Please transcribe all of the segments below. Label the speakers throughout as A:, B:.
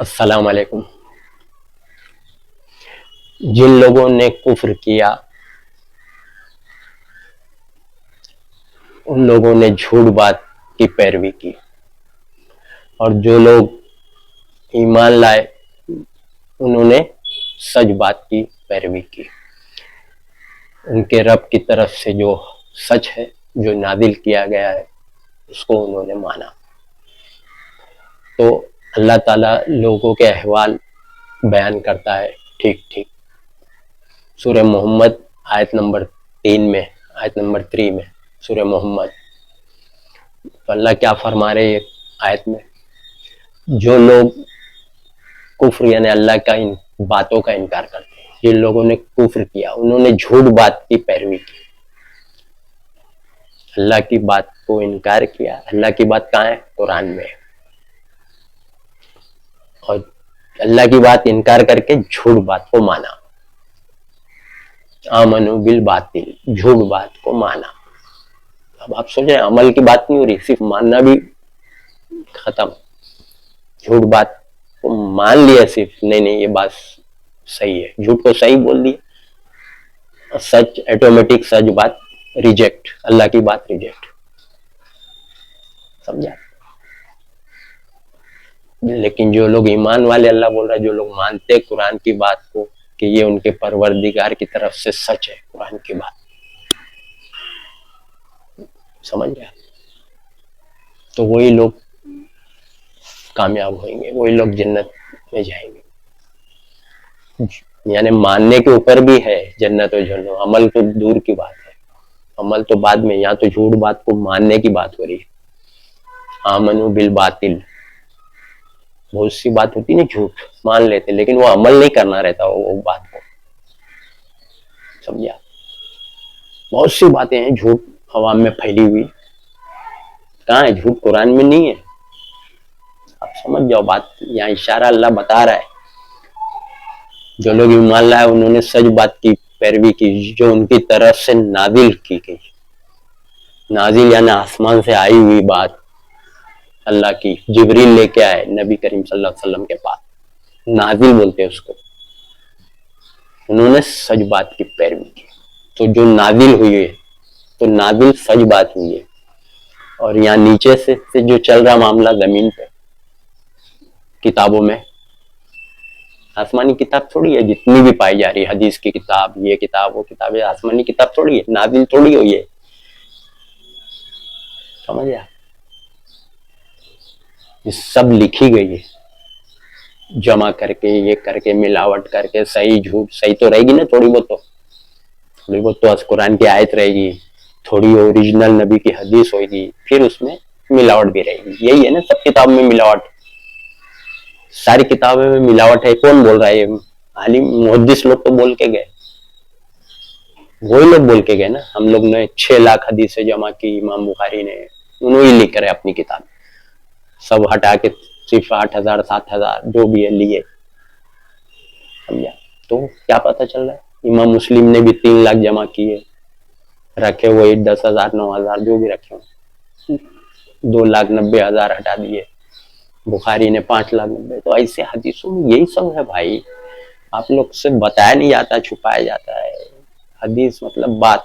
A: السلام علیکم۔ جن لوگوں نے کفر کیا ان لوگوں نے جھوٹ بات کی پیروی کی، اور جو لوگ ایمان لائے انہوں نے سچ بات کی پیروی کی۔ ان کے رب کی طرف سے جو سچ ہے، جو نازل کیا گیا ہے، اس کو انہوں نے مانا۔ تو اللہ تعالیٰ لوگوں کے احوال بیان کرتا ہے ٹھیک ٹھیک۔ سورہ محمد آیت نمبر 3 میں سورہ محمد، تو اللہ کیا فرما رہے ہیں آیت میں؟ جو لوگ کفر یعنی اللہ کا ان باتوں کا انکار کرتے ہیں، جن لوگوں نے کفر کیا انہوں نے جھوٹ بات کی پیروی کی، اللہ کی بات کو انکار کیا۔ اللہ کی بات کہاں ہے؟ قرآن میں۔ اور اللہ کی بات انکار کر کے جھوٹ بات کو مانا، آمنو بالباطل، جھوٹ بات کو مانا۔ اب آپ سوچ رہے ہیں عمل کی بات نہیں ہو رہی، صرف ماننا بھی ختم، جھوٹ بات کو مان لیا صرف، نہیں یہ بات صحیح ہے، جھوٹ کو صحیح بول دیا، سچ ایٹومیٹک سچ بات ریجیکٹ، اللہ کی بات ریجیکٹ، سمجھا؟ لیکن جو لوگ ایمان والے، اللہ بول رہا ہے جو لوگ مانتے قرآن کی بات کو کہ یہ ان کے پروردگار کی طرف سے سچ ہے، قرآن کی بات، سمجھ گیا؟ تو وہی لوگ کامیاب ہوئیں گے، وہی لوگ جنت میں جائیں گے۔ یعنی ماننے کے اوپر بھی ہے جنت و جہنم، عمل تو دور کی بات ہے، عمل تو بعد میں، یہاں تو جھوٹ بات کو ماننے کی بات ہو رہی ہے۔ آمنو بالباطل، بہت سی بات ہوتی نا جھوٹ مان لیتے لیکن وہ عمل نہیں کرنا رہتا وہ بات کو، سمجھا؟ بہت سی باتیں ہیں جھوٹ عوام میں پھیلی ہوئی، کہاں ہے جھوٹ؟ قرآن میں نہیں ہے، آپ سمجھ جاؤ بات، یہاں اشارہ اللہ بتا رہا ہے۔ جو لوگ ایمان لائے انہوں نے سچ بات کی پیروی کی جو ان کی طرف سے نازل کی گئی، نازل یعنی آسمان سے آئی ہوئی بات اللہ کی، جبریل لے کے آئے نبی کریم صلی اللہ علیہ وسلم کے پاس، نازل بولتے ہیں اس کو، انہوں نے سچ بات کی پیروی کی۔ تو جو نازل ہوئی ہے تو نازل سچ بات ہوئی ہے، اور یہاں نیچے سے جو چل رہا معاملہ زمین پہ کتابوں میں، آسمانی کتاب تھوڑی ہے جتنی بھی پائی جا رہی ہے، حدیث کی کتاب، یہ کتاب وہ کتاب، آسمانی کتاب تھوڑی ہے، نازل تھوڑی ہوئی ہے، سمجھا؟ یہ سب لکھی گئی ہے جمع کر کے، یہ کر کے، ملاوٹ کر کے، صحیح جھوٹ، صحیح تو رہے گی نا تھوڑی بہت تو قرآن کی آیت رہے گی، تھوڑی اوریجنل نبی کی حدیث ہوئے گی، پھر اس میں ملاوٹ بھی رہے گی۔ یہی ہے نا سب کتاب میں ملاوٹ، ساری کتابوں میں ملاوٹ ہے، کون بول رہا ہے؟ عالم محدث لوگ تو بول کے گئے، وہی لوگ بول کے گئے نا۔ ہم لوگ نے 6 لاکھ حدیثیں جمع کی، امام بخاری نے، انہوں ہی لکھ رہے اپنی کتاب، سب ہٹا کے صرف 8,000 7,000 جو بھی ہے لیے، سمجھا؟ تو کیا پتہ چل رہا ہے؟ امام مسلم نے بھی 3 لاکھ جمع کیے، رکھے وہی 10,000 9,000 جو بھی رکھے، 2,90,000 ہٹا دیے، بخاری نے 5,90,000۔ تو ایسے حدیثوں میں یہی سب ہے بھائی، آپ لوگ سے بتایا نہیں جاتا، چھپایا جاتا ہے۔ حدیث مطلب بات،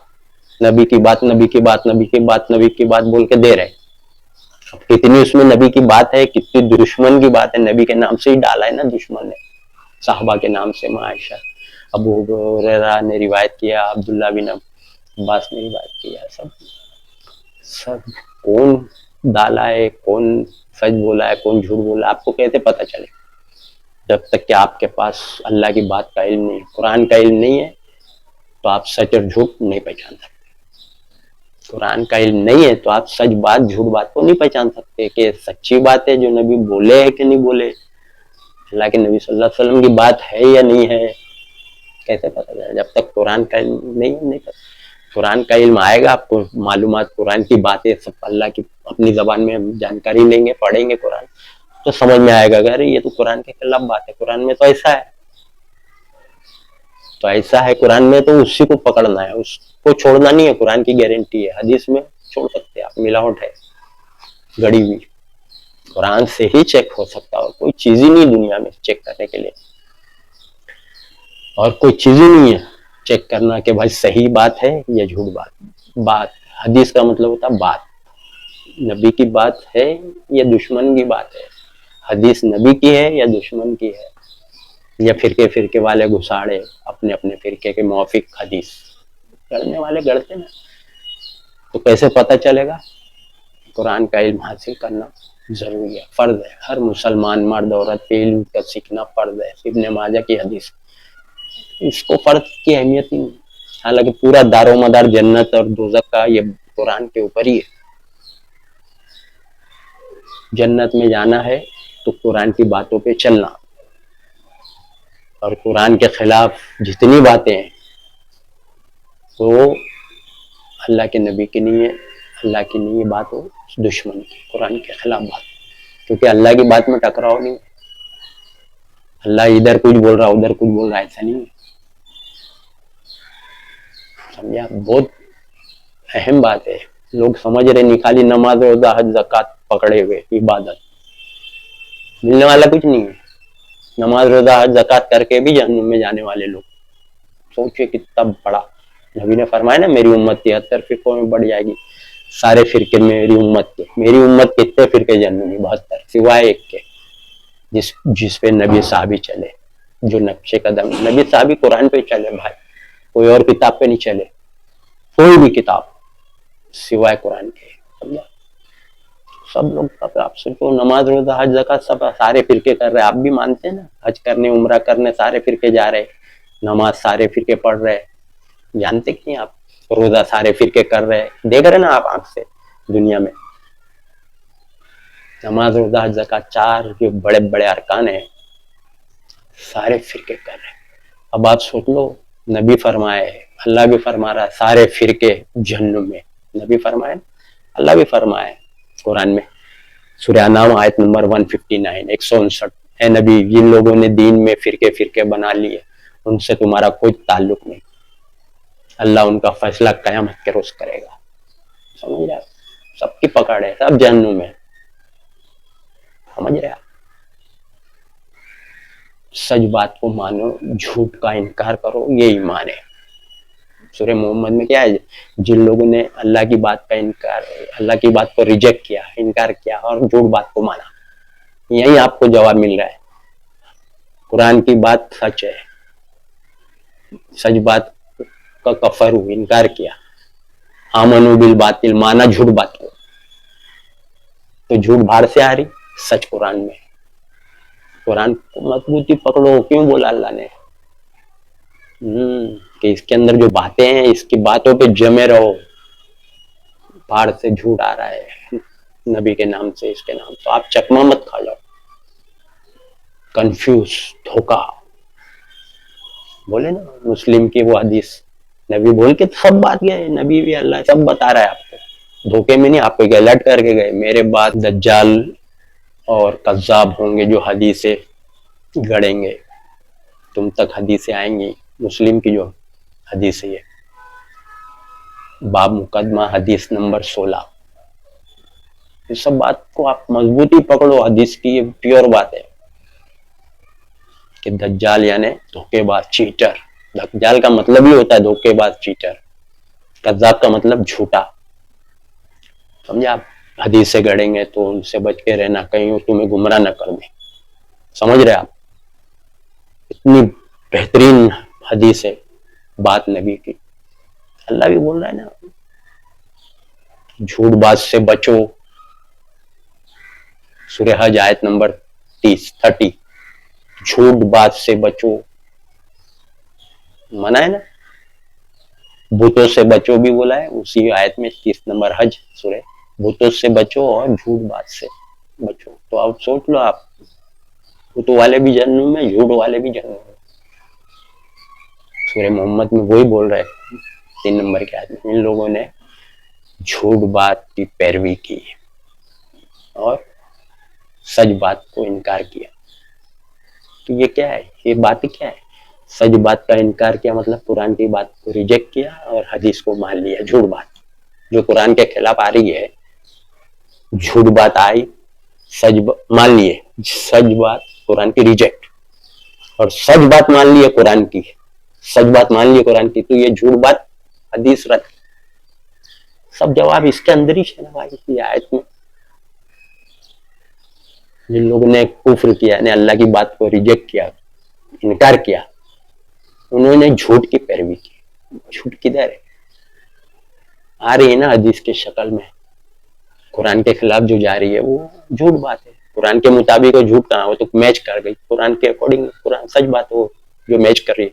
A: نبی کی بات، نبی کی بات، نبی کی بات، نبی کی بات بول کے دے رہے۔ اب کتنی اس میں نبی کی بات ہے، کتنی دشمن کی بات ہے، نبی کے نام سے ہی ڈالا ہے نا دشمن نے، صحابہ کے نام سے، عائشہ، ابو ہریرہ نے روایت کیا، عبداللہ بن عباس نے روایت کیا، سب کون ڈالا ہے، کون سچ بولا ہے، کون جھوٹ بولا ہے، آپ کو کیسے پتہ چلے؟ جب تک کہ آپ کے پاس اللہ کی بات کا علم نہیں، قرآن کا علم نہیں ہے تو آپ سچ اور جھوٹ نہیں پہچان سکتے۔ قرآن کا علم نہیں ہے تو آپ سچ بات جھوٹ بات کو نہیں پہچان سکتے کہ سچی بات ہے جو نبی بولے ہے کہ نہیں بولے، اللہ کے نبی صلی اللہ علیہ وسلم کی بات ہے یا نہیں ہے، کیسے پتہ چلے؟ جب تک قرآن کا علم نہیں پتہ۔ قرآن کا علم آئے گا آپ کو، معلومات، قرآن کی باتیں سب اللہ کی اپنی زبان میں جانکاری لیں گے، پڑھیں گے قرآن تو سمجھ میں آئے گا کہ ارے یہ تو قرآن کے خلاف بات ہے، قرآن میں تو ایسا ہے، تو ایسا ہے قرآن میں، تو اسی کو پکڑنا ہے، اس کو چھوڑنا نہیں ہے، قرآن کی گارنٹی ہے۔ حدیث میں چھوڑ سکتے ہیں آپ، ملاوٹ ہے گڑی ہوئی، قرآن سے ہی چیک ہو سکتا ہے، اور کوئی چیز ہی نہیں دنیا میں چیک کرنے کے لیے، اور کوئی چیز ہی نہیں ہے چیک کرنا کہ بھائی صحیح بات ہے یا جھوٹ بات حدیث کا مطلب ہوتا بات، نبی کی بات ہے یا دشمن کی بات ہے، حدیث نبی کی ہے یا دشمن کی ہے، یا فرقے والے گھساڑے اپنے اپنے فرقے کے موافق حدیث گڑنے والے گڑتے نا، تو کیسے پتہ چلے گا؟ قرآن کا علم حاصل کرنا ضروری ہے، فرض ہے، ہر مسلمان مرد عورت پہ علم کا سیکھنا فرض ہے۔ ابن ماجہ کی حدیث، اس کو فرض کی اہمیت نہیں، حالانکہ پورا دار و مدار جنت اور دوزخ کا یہ قرآن کے اوپر ہی ہے۔ جنت میں جانا ہے تو قرآن کی باتوں پہ چلنا، اور قرآن کے خلاف جتنی باتیں ہیں وہ اللہ کے نبی کی نہیں ہے، اللہ کی نہیں ہے بات، ہو دشمن کی، قرآن کے خلاف بات، کیونکہ اللہ کی بات میں ٹکراؤ نہیں، اللہ ادھر کچھ بول رہا ادھر کچھ بول رہا، ایسا نہیں ہے، سمجھا؟ بہت اہم بات ہے، لوگ سمجھ رہے نہیں، خالی نماز روزہ حج زکوٰۃ پکڑے ہوئے، عبادت، ملنے والا کچھ نہیں ہے۔ نماز روزہ حج زکوٰۃ کر کے بھی جہنم میں جانے والے لوگ، سوچے کتنا بڑا، نبی نے فرمایا نا میری امت 73 فرقوں میں بڑھ جائے گی، سارے فرقے میری امت کتنے فرقے جہنمی؟ 72، سوائے ایک کے جس پہ نبی صحابی چلے، جو نقش قدم نبی صحابی قرآن پہ چلے بھائی، کوئی اور کتاب پہ نہیں چلے، کوئی بھی کتاب سوائے قرآن کے، سمجھا؟ سب لوگ آپ سے تو نماز روزہ حج زکوٰۃ سب سارے فرقے کر رہے، آپ بھی مانتے ہیں نا، حج کرنے عمرہ کرنے سارے فرقے جا رہے، نماز سارے فرقے پڑھ رہے، جانتے کہ نہیں آپ؟ روزہ سارے فرقے کر رہے، دیکھ رہے نا آپ آنکھ سے دنیا میں، نماز روزہ حج زکوٰۃ 4 جو بڑے بڑے ارکان ہیں سارے فرقے کر رہے۔ اب آپ سوچ لو، نبی فرمائے، اللہ بھی فرما رہا ہے سارے فرقے جہنم میں، نبی فرمائے، اللہ بھی فرمائے قرآن میں، سورہ انعام آیت نمبر 159 159، اے نبی جن لوگوں نے دین میں فرقے بنا لیے ان سے تمہارا کوئی تعلق نہیں، اللہ ان کا فیصلہ قیامت کے روز کرے گا، سمجھ رہے؟ سب کی پکڑ ہے، سب جہنم میں، سمجھ رہے آپ؟ سچ بات کو مانو، جھوٹ کا انکار کرو، یہ ایمان ہے۔ سورہ محمد میں کیا ہے؟ جن لوگوں نے اللہ کی بات کا انکار، اللہ کی بات کو ریجیکٹ کیا، انکار کیا اور جھوٹ بات کو مانا، یہی آپ کو جواب مل رہا ہے۔ قرآن کی بات سچ ہے، سچ بات کا کفر ہو، انکار کیا، آمنو بالباطل مانا جھوٹ بات کو، تو جھوٹ باہر سے آ رہی، سچ قرآن میں، قرآن کو مضبوطی پکڑو، کیوں بولا اللہ نے؟ کہ اس کے اندر جو باتیں ہیں اس کی باتوں پہ جمے رہو، باہر سے جھوٹ آ رہا ہے نبی کے نام سے، اس کے نام تو آپ چکما مت کھا جاؤ، کنفیوز، دھوکا، بولے نا مسلم کی وہ حدیث، نبی بول کے سب بات گئے، نبی بھی اللہ سب بتا رہا ہے آپ کو، دھوکے میں نہیں، آپ کو الرٹ کر کے گئے، میرے بعد دجال اور کذاب ہوں گے جو حدیثیں گڑیں گے، تم تک حدیثیں آئیں گی، مسلم کی جو حدیث ہے، باب مقدمہ حدیث نمبر 16، اس سب بات کو آپ مضبوطی پکڑو، حدیث کی یہ پیور بات ہے کہ دجال یعنی دھوکے باز، چیٹر، دجال کا مطلب ہی ہوتا ہے دھوکے باز، چیٹر، کذاب کا مطلب جھوٹا، سمجھا آپ؟ حدیث سے گڑیں گے تو ان سے بچ کے رہنا، کہیں وہ تمہیں گمراہ نہ کر دیں، سمجھ رہے آپ؟ اتنی بہترین حدیث ہے بات نبی کی، اللہ بھی بول رہا ہے نا جھوٹ باز سے بچو، سورہ حج آیت نمبر 30، جھوٹ باز سے بچو، منع ہے نا، بتوں سے بچو بھی بولا ہے اسی آیت میں، 30 نمبر حج سورہ، بتوں سے بچو اور جھوٹ باز سے بچو، تو آپ سوچ لو، آپ بتوں والے بھی جہنم میں، جھوٹ والے بھی جہنم میں، سورہ محمد میں وہی بول رہے 3 نمبر کے آیت میں، ان لوگوں نے جھوٹ بات کی پیروی کی اور سچ بات کو انکار کیا، تو یہ کیا ہے؟ یہ بات کیا ہے؟ سچ بات کا انکار کیا مطلب قرآن کی بات کو ریجیکٹ کیا اور حدیث کو مان لیا، جھوٹ بات جو قرآن کے خلاف آ رہی ہے، جھوٹ بات آئی مان لیے سچ بات قرآن کی ریجیکٹ، اور سچ بات مان لیے قرآن کی، سچ بات مان لیے قرآن کی، تو یہ جھوٹ بات حدیث رد، سب جواب اس کے اندر ہی ہے نا بھائی، یہ آیت میں جن لوگوں نے کفر کیا، یعنی اللہ کی بات کو ریجیکٹ کیا، انکار کیا، انہوں نے جھوٹ کی پیروی کی. جھوٹ کدھر ہے؟ آ رہی ہے نا حدیث کی شکل میں، قرآن کے خلاف جو جا رہی ہے وہ جھوٹ بات ہے. قرآن کے مطابق وہ جھوٹ کہاں، وہ تو میچ کر گئی قرآن کے اکارڈنگ، قرآن سچ بات ہو جو میچ کر رہی ہے.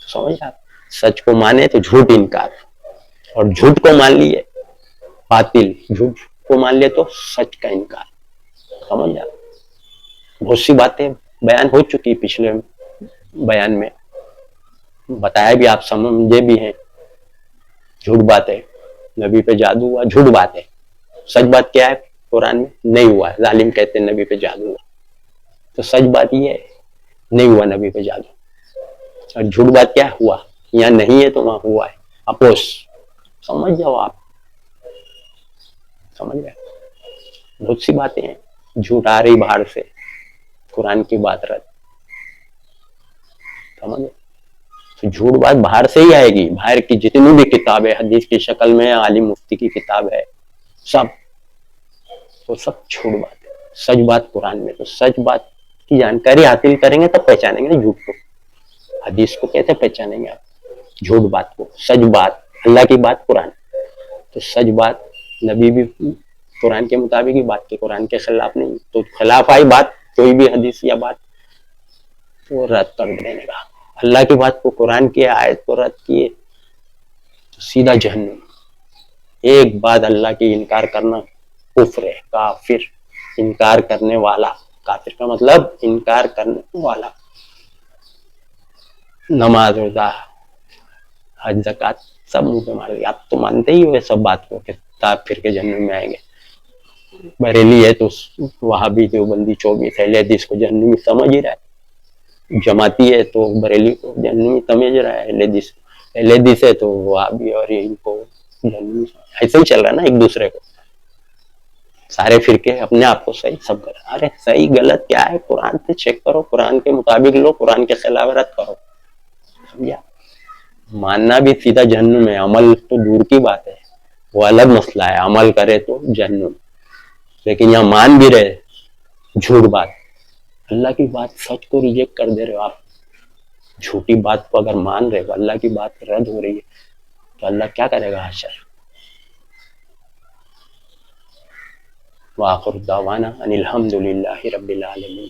A: سمجھ آپ، سچ کو مانے تو جھوٹ انکار، اور جھوٹ کو مان لیے باطل، جھوٹ کو مان لیے تو سچ کا انکار. سمجھ آپ، بہت سی باتیں بیان ہو چکی پچھلے بیان میں، بتایا بھی، آپ سمجھے بھی ہیں. جھوٹ بات ہے نبی پہ جادو ہوا، جھوٹ بات ہے. سچ بات کیا ہے؟ قرآن میں نہیں ہوا ہے، ظالم کہتے ہیں نبی پہ جادو ہوا، تو سچ بات یہ ہے نہیں ہوا نبی پہ جادو. اور جھوٹ بات کیا ہوا؟ یہاں نہیں ہے تو وہاں ہوا ہے، اپوس. سمجھ جاؤ آپ، سمجھ گئے. بہت سی باتیں ہیں، جھوٹ آ رہی باہر سے، قرآن کی بات رد. سمجھ گئے، تو جھوٹ بات باہر سے ہی آئے گی. باہر کی جتنی بھی کتاب ہے حدیث کی شکل میں، عالم مفتی کی کتاب ہے، سب تو سب جھوٹ بات ہے. سچ بات قرآن میں، تو سچ بات کی جانکاری حاصل کریں گے تب پہچانیں گے نا جھوٹ کو. حدیث کو کیسے پہچانیں گے آپ؟ جھوٹ بات کو. سچ بات اللہ کی بات قرآن، تو سچ بات نبی بھی قرآن کے مطابق ہی بات کی، قرآن کے خلاف نہیں. تو خلاف آئی بات کوئی بھی حدیث یا بات، تو رد کر دینے کا. اللہ کی بات کو، قرآن کی آیت کو رد کیے تو سیدھا جہنم. ایک بات اللہ کی انکار کرنا کفر ہے، کافر، انکار کرنے والا. کافر کا مطلب انکار کرنے والا. نماز روزہ حج زکات سب منہ پہ مار گئے. آپ تو مانتے ہی ہوئے سب بات کو کہ پھر کے جہنم میں آئیں گے. بریلی ہے تو وہابی دیوبندی چوبیس اہل حدیث کو جہنمی سمجھ ہی رہا ہے، جماعتی ہے تو بریلی کو جہنمی سمجھ رہا ہے، اہل حدیث ہے تو وہابی اور ان کو جہنمی. ایسے ہی چل رہا ہے نا ایک دوسرے کو. سارے فرقے اپنے آپ کو صحیح، سب غلط. ارے صحیح غلط کیا ہے؟ قرآن سے چیک کرو، قرآن کے مطابق لو، قرآن کے خلاف رد کرو. سمجھا؟ ماننا بھی سیدھا جہنم ہے، عمل تو دور کی بات ہے، وہ الگ مسئلہ ہے. عمل کرے تو جہنم، لیکن یہاں مان بھی رہے جھوٹ بات. اللہ کی بات سچ کو ریجیکٹ کر دے رہے ہو آپ. جھوٹی بات کو اگر مان رہے ہو، اللہ کی بات رد ہو رہی ہے، تو اللہ کیا کرے گا حشر. وآخر دعوانا ان الحمد للہ رب العالمین.